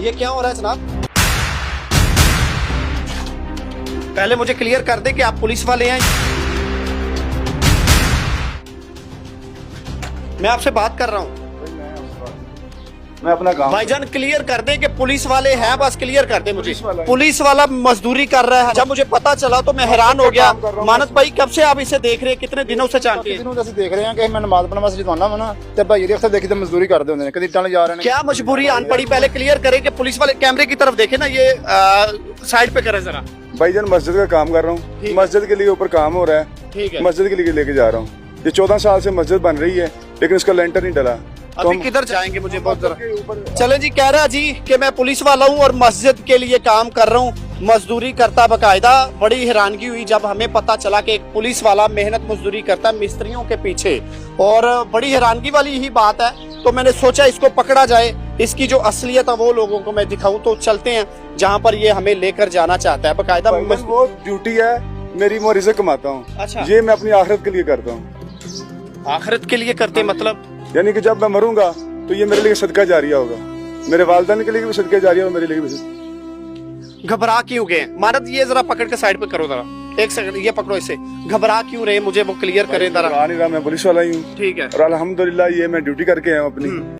ये क्या हो रहा है जनाब? पहले मुझे क्लियर कर दे कि आप पुलिस वाले हैं। मैं आपसे बात कर रहा हूँ। मैं अपना काम भाईजान क्लियर कर दे कि पुलिस वाले हैं, बस क्लियर कर दे मुझे। पुलिस पुलिस वाला मजदूरी कर रहा है। जब मुझे पता चला तो मैं हैरान हो गया। मानत भाई कब से आप इसे देख रहे हैं, कितने दिनों से जानते हैं? दिनों से देख रहे हैं कि मैं नमाज पढ़ने वास्ते जाना वा ना ते भाई अक्सर देखी तो मजदूरी करते होंगे कभी टल जा रहे हैं। क्या मजबूरी आन पड़ी? पहले क्लियर करें कि पुलिस वाले कैमरे की तरफ देखे ना, ये साइड पे करें जरा। भाईजान मस्जिद का काम कर रहा हूँ, मस्जिद के लिए ऊपर काम हो रहा है, ठीक है। मस्जिद के लिए लेके जा रहा हूँ। ये 14 साल से मस्जिद बन रही है लेकिन इसका लेंटर नहीं डला। अभी किधर जाएंगे? मुझे बहुत जरा चलें जी। कह रहा जी कि मैं पुलिस वाला हूँ और मस्जिद के लिए काम कर रहा हूँ, मजदूरी करता बकायदा। बड़ी हैरानगी हुई जब हमें पता चला कि एक पुलिस वाला मेहनत मजदूरी करता है मिस्त्रियों के पीछे, और बड़ी हैरानगी वाली ही बात है। तो मैंने सोचा इसको पकड़ा जाए, इसकी जो असलियत है वो लोगों को मैं दिखाऊं। तो चलते हैं जहाँ पर ये हमें लेकर जाना चाहता है बकायदा। वो ड्यूटी है मेरी, मैं रिज़्क़ कमाता हूँ। अच्छा, ये मैं अपनी आखिरत के लिए करता हूँ। आखिरत के लिए करते मतलब? यानी कि जब मैं मरूंगा तो ये मेरे लिए सदका जारिया होगा, मेरे वालिदैन के लिए भी सदका जारिया होगा, मेरे लिए भी। घबरा क्यों गए? मानद ये जरा पकड़ के साइड पे करो जरा, एक सेकंड ये पकड़ो इसे। घबरा क्यों रहे? मुझे वो क्लियर करें जरा। मैं पुलिस वाला ही हूँ, ठीक है। और अल्हम्दुलिल्लाह ये मैं ड्यूटी करके आया हूँ अपनी।